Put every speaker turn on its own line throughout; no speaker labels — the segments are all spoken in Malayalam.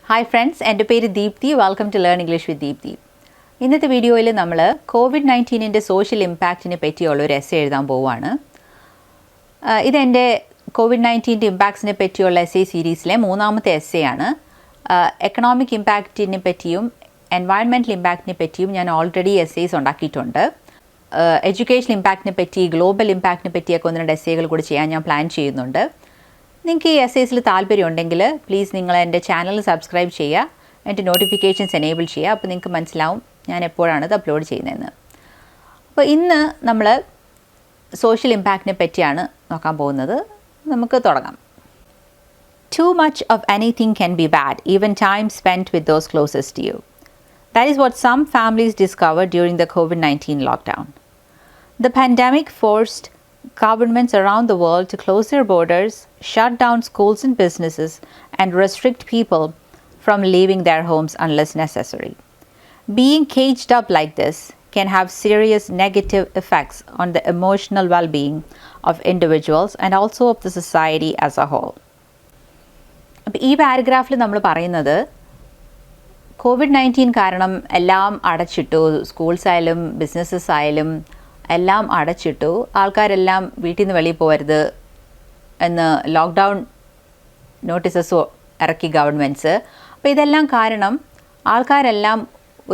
Hi friends, എൻ്റെ പേര് Deepthi. Welcome to learn English with Deepthi. ഇന്നത്തെ വീഡിയോയിൽ നമ്മൾ COVID-19 സോഷ്യൽ ഇമ്പാക്റ്റിനെ പറ്റിയുള്ള ഒരു എസ്സേ എഴുതാൻ പോവുകയാണ്. ഇതെൻ്റെ COVID-19 ഇമ്പാക്ട്സിനെ പറ്റിയുള്ള എസ്സേ സീരീസിലെ മൂന്നാമത്തെ എസ്സേ ആണ്. എക്കണോമിക് ഇമ്പാക്റ്റിനെ പറ്റിയും എൻവയൺമെൻറ്റൽ ഇമ്പാക്റ്റിനെ പറ്റിയും ഞാൻ ഓൾറെഡി എസ്സേസ് ഉണ്ടാക്കിയിട്ടുണ്ട്. എഡ്യൂക്കേഷൻ ഇമ്പാക്റ്റിനെ പറ്റി, ഗ്ലോബൽ ഇമ്പാക്റ്റിനെ പറ്റിയൊക്കെ ഒന്ന് രണ്ട് എസ്സേകൾ കൂടി ചെയ്യാൻ ഞാൻ പ്ലാൻ ചെയ്യുന്നുണ്ട്. നിങ്ങൾക്ക് ഈ എസ്സേസിൽ താല്പര്യമുണ്ടെങ്കിൽ പ്ലീസ് നിങ്ങൾ എൻ്റെ ചാനൽ സബ്സ്ക്രൈബ് ചെയ്യുക, എൻ്റെ നോട്ടിഫിക്കേഷൻസ് എനേബിൾ ചെയ്യുക. അപ്പോൾ നിങ്ങൾക്ക് മനസ്സിലാവും ഞാൻ എപ്പോഴാണ് ഇത് അപ്ലോഡ് ചെയ്യുന്നതെന്ന്. അപ്പോൾ ഇന്ന് നമ്മൾ സോഷ്യൽ ഇമ്പാക്റ്റിനെ പറ്റിയാണ് നോക്കാൻ പോകുന്നത്. നമുക്ക് തുടങ്ങാം. Too much of anything can be bad, even time spent with those closest to you. That is what some families discovered during the COVID-19 lockdown. The pandemic forced governments around the world to close their borders, shut down schools and businesses, and restrict people from leaving their homes unless necessary. Being caged up like this can have serious negative effects on the emotional well-being of individuals and also of the society as a whole. അപ്പോൾ ഈ പാരഗ്രാഫിൽ നമ്മൾ പറയുന്നത് COVID-19 കാരണം എല്ലാം അടച്ചിട്ടു, സ്കൂൾസ് ആയാലും ബിസിനസ്സസ് ആയാലും എല്ലാം അടച്ചിട്ടു, ആൾക്കാരെല്ലാം വീട്ടിൽ നിന്ന് വെളിയിൽ പോകരുത് എന്ന് ലോക്ക്ഡൗൺ നോട്ടീസസ് ഇറക്കി ഗവൺമെൻറ്റ്സ്. അപ്പോൾ ഇതെല്ലാം കാരണം ആൾക്കാരെല്ലാം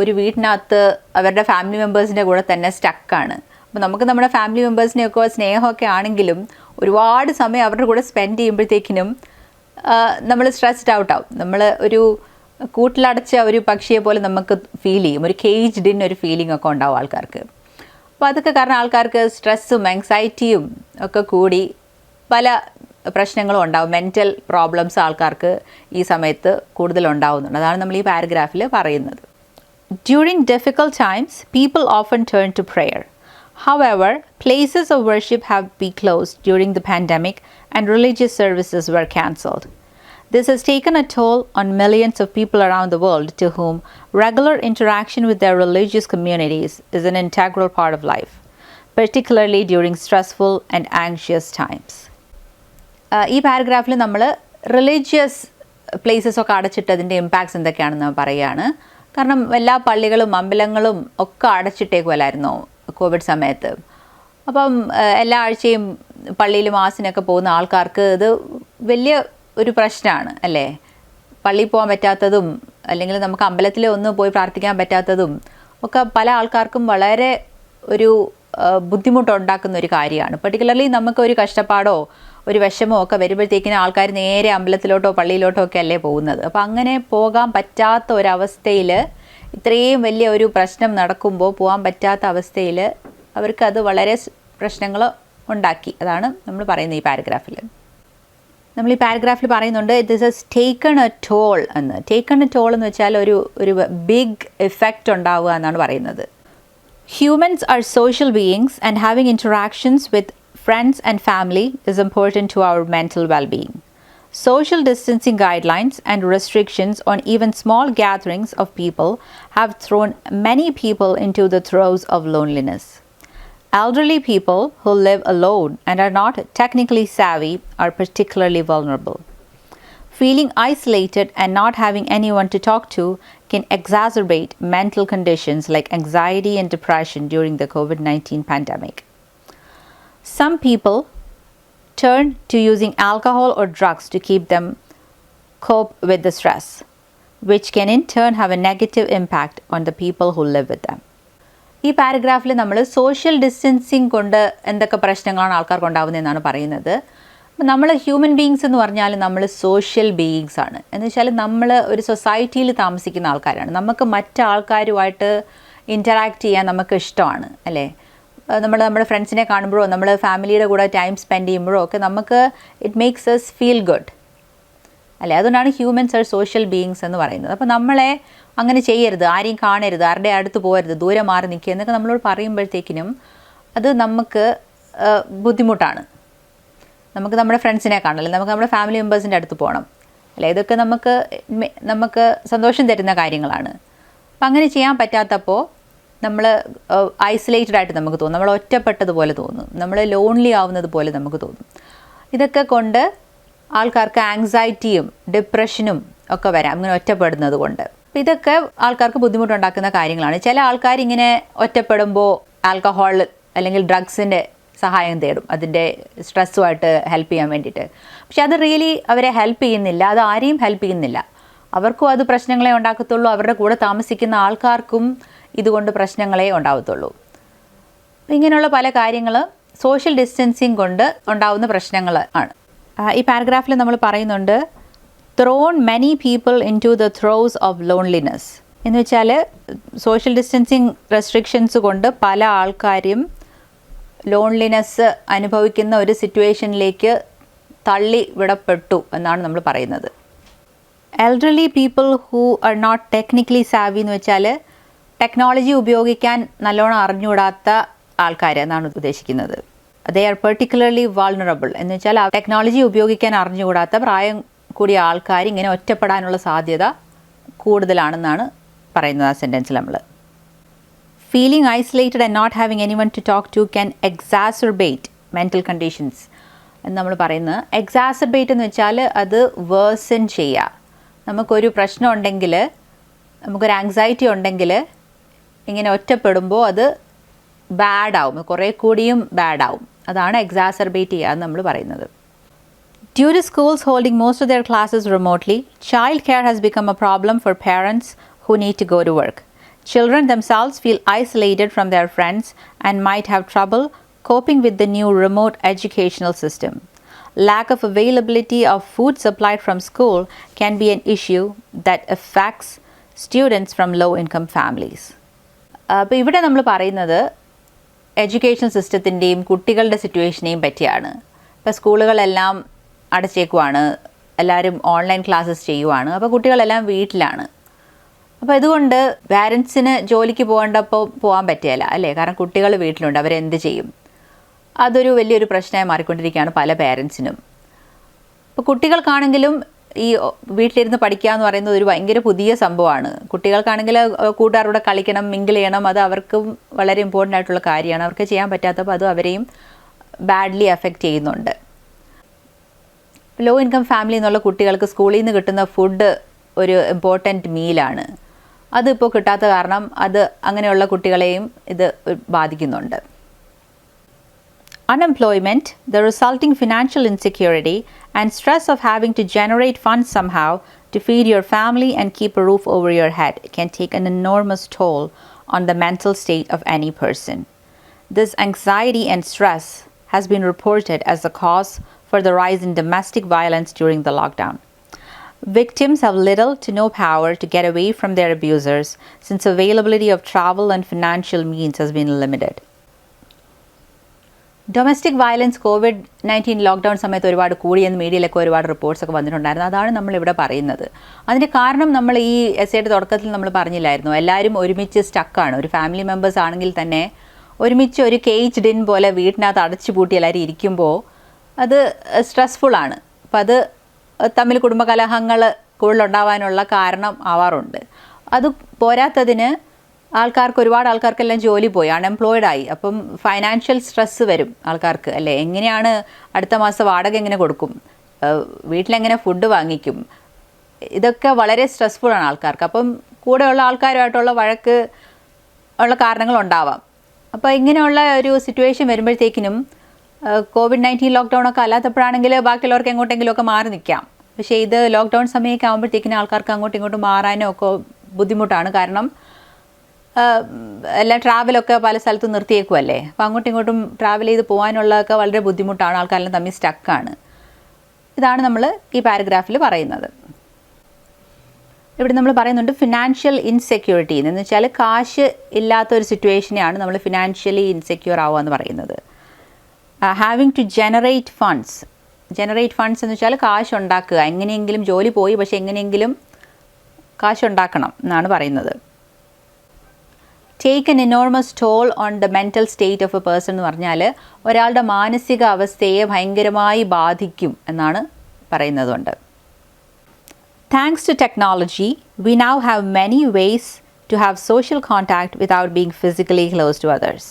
ഒരു വീട്ടിനകത്ത് അവരുടെ ഫാമിലി മെമ്പേഴ്സിൻ്റെ കൂടെ തന്നെ സ്റ്റക്കാണ്. അപ്പോൾ നമുക്ക് നമ്മുടെ ഫാമിലി മെമ്പേഴ്സിനെയൊക്കെ സ്നേഹമൊക്കെ ആണെങ്കിലും ഒരുപാട് സമയം അവരുടെ കൂടെ സ്പെൻഡ് ചെയ്യുമ്പോഴത്തേക്കിനും നമ്മൾ സ്ട്രെസ്ഡ് ഔട്ട് ആവും. നമ്മൾ ഒരു കൂട്ടിലടച്ച ഒരു പക്ഷിയെ പോലെ നമുക്ക് ഫീൽ ചെയ്യും, ഒരു കേജ്ഡ് ഇൻ ഒരു ഫീലിംഗ് ഒക്കെ ഉണ്ടാവും ആൾക്കാർക്ക്. അപ്പോൾ അതൊക്കെ കാരണം ആൾക്കാർക്ക് സ്ട്രെസ്സും ആങ്സൈറ്റിയും ഒക്കെ കൂടി പല പ്രശ്നങ്ങളും ഉണ്ടാവും. മെൻ്റൽ പ്രോബ്ലംസ് ആൾക്കാർക്ക് ഈ സമയത്ത് കൂടുതലുണ്ടാവുന്നുണ്ട്. അതാണ് നമ്മൾ ഈ പാരഗ്രാഫിൽ പറയുന്നത്. During difficult times, people often turn to prayer. However, places of worship have been closed during the pandemic and religious services were cancelled. This has taken a toll on millions of people around the world to whom regular interaction with their religious communities is an integral part of life, particularly during stressful and anxious times. ഈ പാരഗ്രാഫിൽ നമ്മൾ റിലീജിയസ് പ്ലേസസ് ഒക്കെ അടച്ചിട്ടതിൻ്റെ ഇമ്പാക്ട്സ് എന്തൊക്കെയാണെന്ന് പറയുകയാണ്. കാരണം എല്ലാ പള്ളികളും അമ്പലങ്ങളും ഒക്കെ അടച്ചിട്ടേക്കുമല്ലായിരുന്നോ കോവിഡ് സമയത്ത്. അപ്പം എല്ലാ ആഴ്ചയും പള്ളിയിൽ മാസിനൊക്കെ പോകുന്ന ആൾക്കാർക്ക് ഇത് വലിയ ഒരു പ്രശ്നമാണ് അല്ലേ. പള്ളിയിൽ പോകാൻ പറ്റാത്തതും അല്ലെങ്കിൽ നമുക്ക് അമ്പലത്തിൽ ഒന്ന് പോയി പ്രാർത്ഥിക്കാൻ പറ്റാത്തതും ഒക്കെ പല ആൾക്കാർക്കും വളരെ ഒരു ബുദ്ധിമുട്ടുണ്ടാക്കുന്ന ഒരു കാര്യമാണ്. പെർട്ടിക്കുലർലി നമുക്കൊരു കഷ്ടപ്പാടോ ഒരു വിഷമോ ഒക്കെ വരുമ്പോഴത്തേക്കിനും ആൾക്കാർ നേരെ അമ്പലത്തിലോട്ടോ പള്ളിയിലോട്ടോ ഒക്കെ അല്ലേ പോകുന്നത്. അപ്പോൾ അങ്ങനെ പോകാൻ പറ്റാത്ത ഒരവസ്ഥയിൽ, ഇത്രയും വലിയ ഒരു പ്രശ്നം നടക്കുമ്പോൾ പോകാൻ പറ്റാത്ത അവസ്ഥയിൽ അവർക്കത് വളരെ പ്രശ്നങ്ങൾ ഉണ്ടാക്കി. അതാണ് നമ്മൾ പറയുന്നത് ഈ പാരഗ്രാഫിൽ. നമ്മൾ ഈ പാരഗ്രാഫിൽ പറയുന്നുണ്ട് this has taken a toll എന്ന്. ടേക്കൺ എ ടോൾ എന്ന് വെച്ചാൽ ഒരു ബിഗ് ഇഫക്റ്റ് ഉണ്ടാവുക എന്നാണ് പറയുന്നത്. Humans are social beings and having interactions with friends and family is important to our mental well-being. Social distancing guidelines and restrictions on even small gatherings of people have thrown many people into the throes of loneliness. Elderly people who live alone and are not technically savvy are particularly vulnerable. Feeling isolated and not having anyone to talk to can exacerbate mental conditions like anxiety and depression during the COVID-19 pandemic. Some people turn to using alcohol or drugs to keep them cope with the stress, which can in turn have a negative impact on the people who live with them. ഈ പാരഗ്രാഫിൽ നമ്മൾ സോഷ്യൽ ഡിസ്റ്റൻസിങ് കൊണ്ട് എന്തൊക്കെ പ്രശ്നങ്ങളാണ് ആൾക്കാർക്ക് ഉണ്ടാകുന്നതെന്നാണ് പറയുന്നത്. നമ്മൾ ഹ്യൂമൻ ബീയിങ്സ് എന്ന് പറഞ്ഞാൽ നമ്മൾ സോഷ്യൽ ബീയിങ്സ് ആണ്. എന്ന് വെച്ചാൽ നമ്മൾ ഒരു സൊസൈറ്റിയിൽ താമസിക്കുന്ന ആൾക്കാരാണ്. നമുക്ക് മറ്റാൾക്കാരുമായിട്ട് ഇൻറ്ററാക്ട് ചെയ്യാൻ നമുക്ക് ഇഷ്ടമാണ് അല്ലേ. നമ്മുടെ ഫ്രണ്ട്സിനെ കാണുമ്പോഴോ നമ്മൾ ഫാമിലിയുടെ കൂടെ ടൈം സ്പെൻഡ് ചെയ്യുമ്പോഴോ ഒക്കെ നമുക്ക് it makes S feel good അല്ലേ. അതുകൊണ്ടാണ് ഹ്യൂമൻസ് ആർ സോഷ്യൽ ബീയിങ്സ് എന്ന് പറയുന്നത്. അപ്പോൾ നമ്മളെ അങ്ങനെ ചെയ്യരുത്, ആരെയും കാണരുത്, ആരുടെ അടുത്ത് പോകരുത്, ദൂരെ മാറി നിൽക്കുക എന്നൊക്കെ നമ്മളോട് പറയുമ്പോഴത്തേക്കിനും അത് നമുക്ക് ബുദ്ധിമുട്ടാണ്. നമുക്ക് നമ്മുടെ ഫ്രണ്ട്സിനെ കാണണം, നമുക്ക് നമ്മുടെ ഫാമിലി മെമ്പേഴ്സിൻ്റെ അടുത്ത് പോകണം അല്ലേ. ഇതൊക്കെ നമുക്ക് സന്തോഷം തരുന്ന കാര്യങ്ങളാണ്. അപ്പം അങ്ങനെ ചെയ്യാൻ പറ്റാത്തപ്പോൾ നമ്മൾ ഐസൊലേറ്റഡ് ആയിട്ട് നമുക്ക് തോന്നും, നമ്മൾ ഒറ്റപ്പെട്ടതുപോലെ തോന്നും, നമ്മൾ ലോൺലി ആവുന്നത് പോലെ നമുക്ക് തോന്നും. ഇതൊക്കെ കൊണ്ട് ആൾക്കാർക്ക് ആങ്സൈറ്റിയും ഡിപ്രഷനും ഒക്കെ വരാം ഇങ്ങനെ ഒറ്റപ്പെടുന്നത് കൊണ്ട്. അപ്പോൾ ഇതൊക്കെ ആൾക്കാർക്ക് ബുദ്ധിമുട്ടുണ്ടാക്കുന്ന കാര്യങ്ങളാണ്. ചില ആൾക്കാർ ഇങ്ങനെ ഒറ്റപ്പെടുമ്പോൾ ആൽക്കഹോൾ അല്ലെങ്കിൽ ഡ്രഗ്സിൻ്റെ സഹായം തേടും അതിൻ്റെ സ്ട്രെസ്സുമായിട്ട് ഹെൽപ്പ് ചെയ്യാൻ വേണ്ടിയിട്ട്. പക്ഷെ അത് റിയലി അവരെ ഹെൽപ്പ് ചെയ്യുന്നില്ല, അത് ആരെയും ഹെൽപ്പ് ചെയ്യുന്നില്ല. അവർക്കും അത് പ്രശ്നങ്ങളെ ഉണ്ടാക്കത്തുള്ളൂ, അവരുടെ കൂടെ താമസിക്കുന്ന ആൾക്കാർക്കും ഇതുകൊണ്ട് പ്രശ്നങ്ങളെ ഉണ്ടാവത്തുള്ളൂ. ഇങ്ങനെയുള്ള പല കാര്യങ്ങൾ സോഷ്യൽ ഡിസ്റ്റൻസിങ് കൊണ്ട് ഉണ്ടാവുന്ന പ്രശ്നങ്ങൾ ആണ്. ഈ പാരഗ്രാഫിൽ നമ്മൾ പറയുന്നുണ്ട് thrown many people into the throes of loneliness എന്ന് വെച്ചാൽ സോഷ്യൽ ഡിസ്റ്റൻസിങ് റെസ്ട്രിക്ഷൻസ് കൊണ്ട് പല ആൾക്കാരും ലോൺലിനെസ് അനുഭവിക്കുന്ന ഒരു സിറ്റുവേഷനിലേക്ക് തള്ളി വിടപ്പെട്ടു എന്നാണ് നമ്മൾ പറയുന്നത്. Elderly people who are not technically savvy എന്ന് വെച്ചാൽ ടെക്നോളജി ഉപയോഗിക്കാൻ നല്ലോണം അറിഞ്ഞുകൂടാത്ത ആൾക്കാർ എന്നാണ് ഉദ്ദേശിക്കുന്നത്. ദേ ആർ പെർട്ടിക്കുലർലി വാൾണറബിൾ എന്ന് വെച്ചാൽ ടെക്നോളജി ഉപയോഗിക്കാൻ അറിഞ്ഞുകൂടാത്ത പ്രായം കൂടിയ ആൾക്കാർ ഇങ്ങനെ ഒറ്റപ്പെടാനുള്ള സാധ്യത കൂടുതലാണെന്നാണ് പറയുന്നത് ആ സെൻറ്റൻസിൽ നമ്മൾ. Feeling isolated and not having anyone to talk to can exacerbate mental conditions എന്ന് നമ്മൾ പറയുന്നത്. എക്സാസർബേറ്റ് എന്ന് വെച്ചാൽ അത് വേഴ്സൺ ചെയ്യുക. നമുക്കൊരു പ്രശ്നം ഉണ്ടെങ്കിൽ, നമുക്കൊരു ആങ്സൈറ്റി ഉണ്ടെങ്കിൽ ഇങ്ങനെ ഒറ്റപ്പെടുമ്പോൾ അത് ബാഡാവും, കുറേ കൂടിയും ബാഡാവും. അതാണ് എക്സാസർബേറ്റ് ചെയ്യുക എന്ന് നമ്മൾ പറയുന്നത്. Due to schools holding most of their classes remotely, child care has become a problem for parents who need to go to work. Children themselves feel isolated from their friends and might have trouble coping with the new remote educational system. Lack of availability of food supplied from school can be an issue that affects students from low-income families. അപ്പോൾ ഇവിടെ നമ്മൾ പറയുന്നത് എഡ്യൂക്കേഷൻ സിസ്റ്റത്തിൻ്റെയും കുട്ടികളുടെ സിറ്റുവേഷനെയും പറ്റിയാണ്. ഇപ്പോൾ സ്കൂളുകളെല്ലാം അടച്ചേക്കുവാണ്, എല്ലാവരും ഓൺലൈൻ ക്ലാസ്സസ് ചെയ്യുവാണ്. അപ്പോൾ കുട്ടികളെല്ലാം വീട്ടിലാണ്. അപ്പോൾ ഇതുകൊണ്ട് പാരൻസിന് ജോലിക്ക് പോകേണ്ടപ്പോൾ പോകാൻ പറ്റുകയില്ല അല്ലേ, കാരണം കുട്ടികൾ വീട്ടിലുണ്ട്, അവരെന്ത് ചെയ്യും? അതൊരു വലിയൊരു പ്രശ്നമായി മാറിക്കൊണ്ടിരിക്കുകയാണ് പല പാരൻസിനും. ഇപ്പോൾ കുട്ടികൾക്കാണെങ്കിലും ഈ വീട്ടിലിരുന്ന് പഠിക്കുക എന്ന് പറയുന്നത് ഒരു ഭയങ്കര പുതിയ സംഭവമാണ്. കുട്ടികൾക്കാണെങ്കിൽ കൂട്ടുകാരോടെ കളിക്കണം, മിങ്കിൾ ചെയ്യണം, അത് അവർക്കും വളരെ ഇമ്പോർട്ടൻ്റ് ആയിട്ടുള്ള കാര്യമാണ്. അവർക്ക് ചെയ്യാൻ പറ്റാത്തപ്പോൾ അത് അവരെയും ബാഡ്ലി എഫക്റ്റ് ചെയ്യുന്നുണ്ട്. ലോ ഇൻകം ഫാമിലി എന്നുള്ള കുട്ടികൾക്ക് സ്കൂളിൽ നിന്ന് കിട്ടുന്ന ഫുഡ് ഒരു ഇമ്പോർട്ടൻറ്റ് മീലാണ്. അതിപ്പോൾ കിട്ടാത്ത കാരണം അത് അങ്ങനെയുള്ള കുട്ടികളെയും ഇത് ബാധിക്കുന്നുണ്ട്. Unemployment, the resulting financial insecurity, and stress of having to generate funds somehow to feed your family and keep a roof over your head can take an enormous toll on the mental state of any person. This anxiety and stress has been reported as the cause for the rise in domestic violence during the lockdown. Victims have little to no power to get away from their abusers since availability of travel and financial means has been limited. Domestic violence COVID-19 lockdown സമയത്ത് ഒരുപാട് കൂടിയെന്ന് മീഡിയയിലൊക്കെ ഒരുപാട് റിപ്പോർട്ട്സൊക്കെ വന്നിട്ടുണ്ടായിരുന്നു. അതാണ് നമ്മളിവിടെ പറയുന്നത്. അതിൻ്റെ കാരണം നമ്മൾ ഈ എസ്സേയുടെ തുടക്കത്തിൽ നമ്മൾ പറഞ്ഞില്ലായിരുന്നു, എല്ലാവരും ഒരുമിച്ച് സ്റ്റക്കാണ്. ഒരു ഫാമിലി മെമ്പേഴ്സ് ആണെങ്കിൽ തന്നെ ഒരുമിച്ച് ഒരു കേജ്ഡ് ഇൻ പോലെ വീട്ടിനകത്ത് അടച്ചു പൂട്ടി എല്ലാവരും ഇരിക്കുമ്പോൾ അത് സ്ട്രെസ്ഫുള്ളാണ്. അപ്പം അത് തമ്മിൽ കുടുംബകലഹങ്ങൾ കൂടുതലുണ്ടാവാനുള്ള കാരണം ആവാറുണ്ട്. അത് പോരാത്തതിന് ഒരുപാട് ആൾക്കാർക്കെല്ലാം ജോലി പോയി, അൺഎംപ്ലോയിഡ് ആയി. അപ്പം ഫൈനാൻഷ്യൽ സ്ട്രെസ്സ് വരും ആൾക്കാർക്ക് അല്ലേ. എങ്ങനെയാണ് അടുത്ത മാസം വാടക എങ്ങനെ കൊടുക്കും, വീട്ടിലെങ്ങനെ ഫുഡ് വാങ്ങിക്കും, ഇതൊക്കെ വളരെ സ്ട്രെസ്ഫുള്ളാണ് ആൾക്കാർക്ക്. അപ്പം കൂടെയുള്ള ആൾക്കാരുമായിട്ടുള്ള വഴക്ക് ഉള്ള കാരണങ്ങളുണ്ടാവാം. അപ്പോൾ ഇങ്ങനെയുള്ള ഒരു സിറ്റുവേഷൻ വരുമ്പോഴത്തേക്കിനും COVID-19 ലോക്ക്ഡൗൺ ഒക്കെ അല്ലാത്തപ്പോഴാണെങ്കിൽ ബാക്കിയുള്ളവർക്ക് എങ്ങോട്ടെങ്കിലുമൊക്കെ മാറി നിൽക്കാം. പക്ഷേ ഇത് ലോക്ക്ഡൗൺ സമയമൊക്കെ ആകുമ്പോഴത്തേക്കിനും ആൾക്കാർക്ക് അങ്ങോട്ടും ഇങ്ങോട്ടും മാറാനും ഒക്കെ ബുദ്ധിമുട്ടാണ്. കാരണം എല്ലാം ട്രാവലൊക്കെ പല സ്ഥലത്തും നിർത്തിയേക്കുമല്ലേ. അപ്പോൾ അങ്ങോട്ടും ഇങ്ങോട്ടും ട്രാവൽ ചെയ്ത് പോകാനുള്ളതൊക്കെ വളരെ ബുദ്ധിമുട്ടാണ്, ആൾക്കാരെല്ലാം തമ്മിൽ സ്റ്റക്കാണ്. ഇതാണ് നമ്മൾ ഈ പാരഗ്രാഫിൽ പറയുന്നത്. ഇവിടെ നമ്മൾ പറയുന്നുണ്ട് ഫിനാൻഷ്യൽ ഇൻസെക്യൂരിറ്റി എന്ന് വെച്ചാൽ കാശ് ഇല്ലാത്തൊരു സിറ്റുവേഷനെയാണ് നമ്മൾ ഫിനാൻഷ്യലി ഇൻസെക്യൂർ ആവുക എന്ന് പറയുന്നത്. ഹാവിങ് ടു ജനറേറ്റ് ഫണ്ട്സ് എന്ന് വെച്ചാൽ കാശ് ഉണ്ടാക്കുക, എങ്ങനെയെങ്കിലും ജോലി പോയി പക്ഷേ എങ്ങനെയെങ്കിലും കാശ് ഉണ്ടാക്കണം എന്നാണ് പറയുന്നത്. Take an enormous toll on the mental state of a person എന്ന് പറഞ്ഞാൽ ഒരാളുടെ മാനസിക അവസ്ഥയെ ഭയങ്കരമായി ബാധിക്കും എന്നാണ് പറയുന്നതുകൊണ്ട്. Thanks to technology we now have many ways to have social contact without being physically close to others.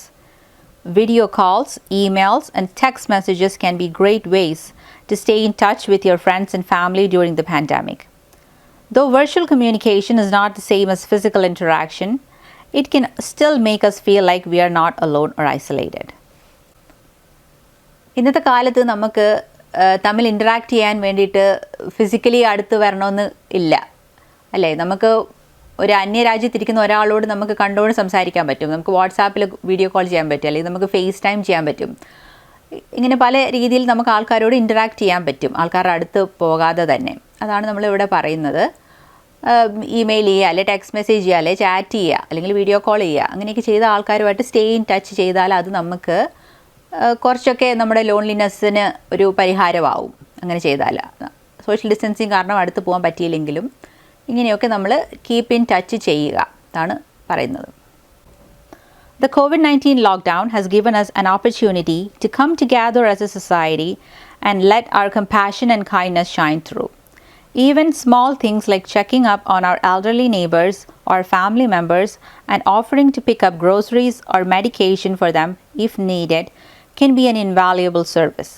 Video calls, emails, and text messages can be great ways to stay in touch with your friends and family during the pandemic. Though virtual communication is not the same as physical interaction, it can still make us feel like we are not alone or isolated. ഇന്നത്തെ കാലത്ത് നമുക്ക് തമ്മിൽ ഇൻറ്ററാക്ട് ചെയ്യാൻ വേണ്ടിയിട്ട് ഫിസിക്കലി അടുത്ത് വരണമെന്ന് ഇല്ല അല്ലേ? നമുക്ക് ഒരു അന്യരാജ്യത്തിരിക്കുന്ന ഒരാളോട് നമുക്ക് കണ്ടുകൊണ്ട് സംസാരിക്കാൻ പറ്റും. നമുക്ക് വാട്സാപ്പിൽ വീഡിയോ കോൾ ചെയ്യാൻ പറ്റും, അല്ലെങ്കിൽ നമുക്ക് ഫേസ് ടൈം ചെയ്യാൻ പറ്റും. ഇങ്ങനെ പല രീതിയിൽ നമുക്ക് ആൾക്കാരോട് ഇൻറ്ററാക്ട് ചെയ്യാൻ പറ്റും, ആൾക്കാരുടെ അടുത്ത് പോകാതെ തന്നെ. അതാണ് നമ്മളിവിടെ പറയുന്നത്. ഇമെയിൽ ചെയ്യുക, അല്ലെങ്കിൽ ടെക്സ്റ്റ് മെസ്സേജ് ചെയ്യുക, അല്ലെങ്കിൽ ചാറ്റ് ചെയ്യുക, അല്ലെങ്കിൽ വീഡിയോ കോൾ ചെയ്യുക. അങ്ങനെയൊക്കെ ചെയ്ത ആൾക്കാരുമായിട്ട് സ്റ്റേ ഇൻ ടച്ച് ചെയ്താൽ അത് നമുക്ക് കുറച്ചൊക്കെ നമ്മുടെ ലോൺലിനെസ്സിന് ഒരു പരിഹാരമാവും. അങ്ങനെ ചെയ്താൽ സോഷ്യൽ ഡിസ്റ്റൻസിങ് കാരണം അടുത്ത് പോകാൻ പറ്റിയില്ലെങ്കിലും ഇങ്ങനെയൊക്കെ നമ്മൾ കീപ്പ് ഇൻ ടച്ച് ചെയ്യുക, അതാണ് പറയുന്നത്. The COVID-19 lockdown has given us an opportunity to come together as a society and let our compassion and kindness shine through. Even small things like checking up on our elderly neighbors or family members and offering to pick up groceries or medication for them if needed can be an invaluable service.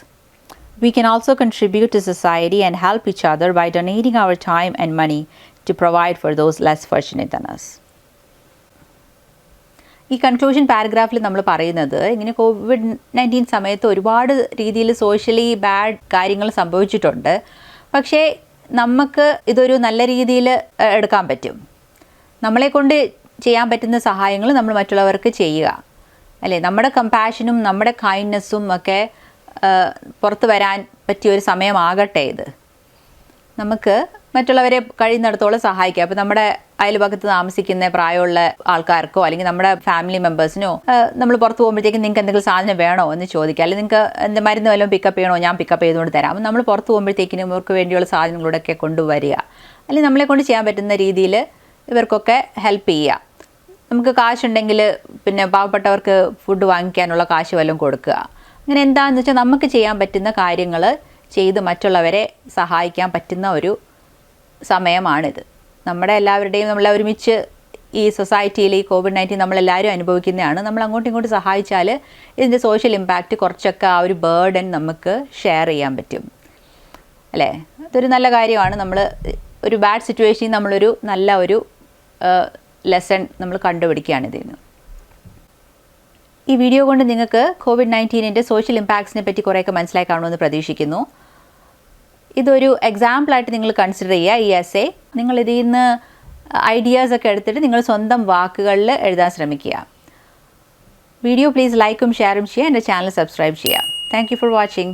We can also contribute to society and help each other by donating our time and money to provide for those less fortunate than us. ഈ കൺക്ലൂഷൻ പാരഗ്രാഫിൽ നമ്മൾ പറയുന്നത് ഇങ്ങനെ COVID-19 സമയത്ത് ഒരുപാട് രീതിയിൽ സോഷ്യലി ബാഡ് കാര്യങ്ങൾ സംഭവിച്ചിട്ടുണ്ട്. പക്ഷേ നമുക്ക് ഇതൊരു നല്ല രീതിയിൽ എടുക്കാൻ പറ്റും. നമ്മളെക്കൊണ്ട് ചെയ്യാൻ പറ്റുന്ന സഹായങ്ങൾ നമ്മൾ മറ്റുള്ളവർക്ക് ചെയ്യുക അല്ലേ? നമ്മുടെ കമ്പാഷനും നമ്മുടെ കൈൻഡ്നെസ്സും ഒക്കെ പുറത്ത് വരാൻ പറ്റിയൊരു സമയമാകട്ടെ ഇത്. നമുക്ക് മറ്റുള്ളവരെ കഴിയുന്നിടത്തോളം സഹായിക്കുക. അപ്പോൾ നമ്മുടെ അയൽപക്കത്ത് താമസിക്കുന്ന പ്രായമുള്ള ആൾക്കാർക്കോ അല്ലെങ്കിൽ നമ്മുടെ ഫാമിലി മെമ്പേഴ്സിനോ നമ്മൾ പുറത്ത് പോകുമ്പോഴത്തേക്കും നിങ്ങൾക്ക് എന്തെങ്കിലും സാധനം വേണോ എന്ന് ചോദിക്കുക, അല്ലെങ്കിൽ നിങ്ങൾക്ക് എന്ത് മരുന്ന് വല്ലതും പിക്കപ്പ് ചെയ്യണോ, ഞാൻ പിക്കപ്പ് ചെയ്തുകൊണ്ട് തരാം. നമ്മൾ പുറത്ത് പോകുമ്പോഴത്തേക്കിനും ഇവർക്ക് വേണ്ടിയുള്ള സാധനങ്ങളോടൊക്കെ കൊണ്ടുവരിക, അല്ലെങ്കിൽ നമ്മളെ കൊണ്ട് ചെയ്യാൻ പറ്റുന്ന രീതിയിൽ ഇവർക്കൊക്കെ ഹെൽപ്പ് ചെയ്യുക. നമുക്ക് കാശുണ്ടെങ്കിൽ പിന്നെ പാവപ്പെട്ടവർക്ക് ഫുഡ് വാങ്ങിക്കാനുള്ള കാശ് വല്ലതും കൊടുക്കുക. അങ്ങനെ എന്താണെന്ന് വെച്ചാൽ നമുക്ക് ചെയ്യാൻ പറ്റുന്ന കാര്യങ്ങൾ ചെയ്ത് മറ്റുള്ളവരെ സഹായിക്കാൻ പറ്റുന്ന ഒരു സമയമാണിത്. നമ്മുടെ എല്ലാവരുടെയും നമ്മളെ ഒരുമിച്ച് ഈ സൊസൈറ്റിയിൽ ഈ COVID-19 നമ്മളെല്ലാവരും അനുഭവിക്കുന്നതാണ്. നമ്മൾ അങ്ങോട്ടും ഇങ്ങോട്ടും സഹായിച്ചാൽ ഇതിൻ്റെ സോഷ്യൽ ഇമ്പാക്റ്റ് കുറച്ചൊക്കെ ആ ഒരു ബേർഡൻ നമുക്ക് ഷെയർ ചെയ്യാൻ പറ്റും അല്ലേ? അതൊരു നല്ല കാര്യമാണ്. നമ്മൾ ഒരു ബാഡ് സിറ്റുവേഷനിൽ നമ്മളൊരു നല്ല ഒരു ലെസൺ നമ്മൾ കണ്ടുപിടിക്കുകയാണ് ഇതിൽ നിന്ന്. ഈ വീഡിയോ കൊണ്ട് നിങ്ങൾക്ക് COVID-19 സോഷ്യൽ ഇമ്പാക്ട്സിനെ പറ്റി കുറേയൊക്കെ മനസ്സിലായി കാണുമെന്ന് പ്രതീക്ഷിക്കുന്നു. ഇതൊരു എക്സാമ്പിളായിട്ട് നിങ്ങൾ കൺസിഡർ ചെയ്യുക. ഈ എസ്സേ നിങ്ങൾ ഇതിൽ നിന്ന് ഐഡിയാസൊക്കെ എടുത്തിട്ട് നിങ്ങൾ സ്വന്തം വാക്കുകളിൽ എഴുതാൻ ശ്രമിക്കുക. വീഡിയോ പ്ലീസ് ലൈക്കും ഷെയറും ചെയ്യുക. എൻ്റെ ചാനൽ സബ്സ്ക്രൈബ് ചെയ്യുക. Thank you for watching.